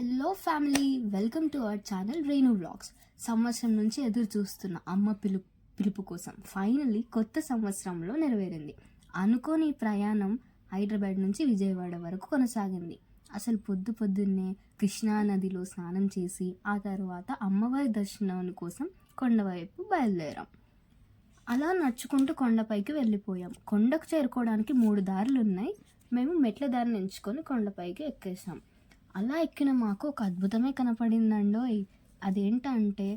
Hello family, welcome to our channel Renu vlogs. సంవత్సరం నుంచి ఎదురు చూస్తున్న అమ్మ పిలుపు కోసం ఫైనల్లీ కొత్త సంవత్సరంలో నెరవేరింది. అనుకోని ప్రయాణం హైదరాబాద్ నుంచి విజయవాడ వరకు కొనసాగింది. అసలు పొద్దున్నే కృష్ణా నదిలో స్నానం చేసి ఆ తర్వాత అమ్మవారి దర్శనం కోసం కొండవైపు బయలుదేరాం. అలా నడుచుకుంటూ కొండపైకి వెళ్ళిపోయాం. కొండకు చేరుకోవడానికి 3 దారులు ఉన్నాయి. మేము మెట్ల దారిని ఎంచుకొని కొండపైకి ఎక్కేసాం. అలా ఎక్కిన మాకు ఒక అద్భుతమే కనపడిందండోయ్. అదేంటంటే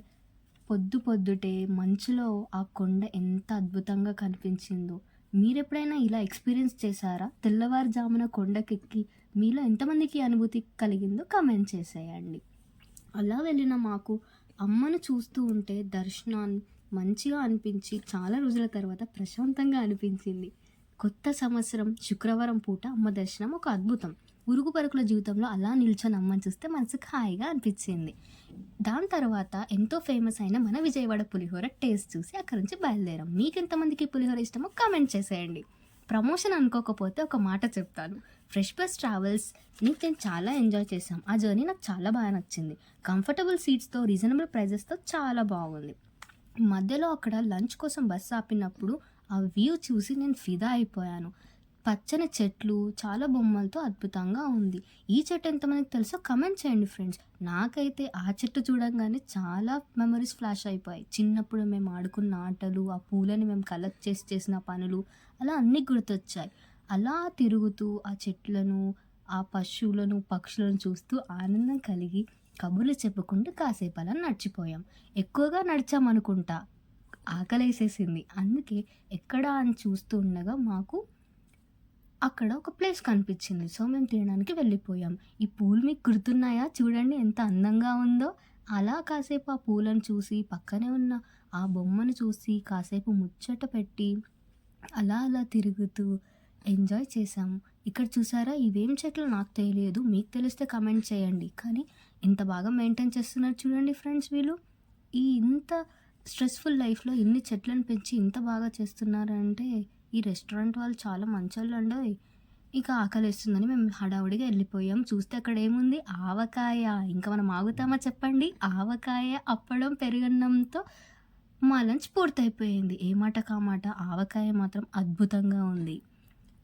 పొద్దుటే మంచులో ఆ కొండ ఎంత అద్భుతంగా కనిపించిందో. మీరెప్పుడైనా ఇలా ఎక్స్పీరియన్స్ చేశారా? తెల్లవారుజామున కొండకెక్కి మీలో ఎంతమందికి అనుభూతి కలిగిందో కమెంట్ చేసేయండి. అలా వెళ్ళిన మాకు అమ్మను చూస్తూ ఉంటే దర్శనం మంచిగా అనిపించి చాలా రోజుల తర్వాత ప్రశాంతంగా అనిపించింది. కొత్త సంవత్సరం శుక్రవారం పూట అమ్మ దర్శనం ఒక అద్భుతం. ఉరుగు పరుగుల జీవితంలో అలా నిల్చొని అమ్మని చూస్తే మనసుకు హాయిగా అనిపించింది. దాని తర్వాత ఎంతో ఫేమస్ అయిన మన విజయవాడ పులిహోర టేస్ట్ చూసి అక్కడి నుంచి బయలుదేరాం. మీకు ఎంతమందికి పులిహోర ఇష్టమో కామెంట్ చేసేయండి. ప్రమోషన్ అనుకోకపోతే ఒక మాట చెప్తాను. ఫ్రెష్ బస్ ట్రావెల్స్ని నేను చాలా ఎంజాయ్ చేశాం. ఆ జర్నీ నాకు చాలా బాగా నచ్చింది. కంఫర్టబుల్ సీట్స్తో రీజనబుల్ ప్రైజెస్తో చాలా బాగుంది. మధ్యలో అక్కడ లంచ్ కోసం బస్సు ఆపినప్పుడు ఆ వ్యూ చూసి నేను ఫిదా అయిపోయాను. పచ్చని చెట్లు, చాలా బొమ్మలతో అద్భుతంగా ఉంది. ఈ చెట్టు ఎంతమందికి తెలుసో కమెంట్ చేయండి ఫ్రెండ్స్. నాకైతే ఆ చెట్టు చూడంగానే చాలా మెమరీస్ ఫ్లాష్ అయిపోయాయి. చిన్నప్పుడు మేము ఆడుకున్న ఆటలు, ఆ పూలని మేము కలెక్ట్ చేసిన పనులు అలా అన్నీ గుర్తొచ్చాయి. అలా తిరుగుతూ ఆ చెట్లను, ఆ పశువులను, పక్షులను చూస్తూ ఆనందం కలిగి కబుర్లు చెప్పుకుంటూ కాసేపు అలా నడిచిపోయాం. ఎక్కువగా నడిచామనుకుంటా, ఆకలేసేసింది. అందుకే ఎక్కడా అని చూస్తూ ఉండగా మాకు అక్కడ ఒక ప్లేస్ కనిపించింది. సో మేము తినడానికి వెళ్ళిపోయాం. ఈ పూలు మీకు గుర్తున్నాయా? చూడండి ఎంత అందంగా ఉందో. అలా కాసేపు ఆ పూలను చూసి పక్కనే ఉన్న ఆ బొమ్మను చూసి కాసేపు ముచ్చట పెట్టి అలా తిరుగుతూ ఎంజాయ్ చేసాము. ఇక్కడ చూసారా, ఇవేం చెట్లు నాకు తెలియదు, మీకు తెలిస్తే కమెంట్ చేయండి. కానీ ఇంత బాగా మెయింటైన్ చేస్తున్నారు చూడండి ఫ్రెండ్స్ వీళ్ళు. ఇంత స్ట్రెస్ఫుల్ లైఫ్లో ఇన్ని చెట్లను పెంచి ఇంత బాగా చేస్తున్నారంటే ఈ రెస్టారెంట్ వాళ్ళు చాలా మంచోళ్ళు అండి. ఇక ఆకలిస్తుందని మేము హడావుడిగా వెళ్ళిపోయాం. చూస్తే అక్కడ ఏముంది, ఆవకాయ. ఇంకా మనం ఆగుతామా చెప్పండి? ఆవకాయ, అప్పడం, పెరుగన్నంతో మా లంచ్ పూర్తయిపోయింది. ఏ మాట కామాట ఆవకాయ మాత్రం అద్భుతంగా ఉంది.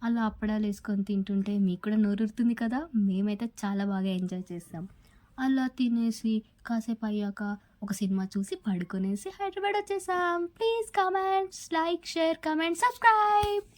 అలా అప్పడాలు వేసుకొని తింటుంటే మీకు కూడా నోరుతుంది కదా. మేమైతే చాలా బాగా ఎంజాయ్ చేస్తాం. అలా తినేసి కాసేపు అయ్యాక ఒక సినిమా చూసి పడుకొనేసి హైదరాబాద్ వచ్చేసాం. Please comments, like, share, comment, subscribe.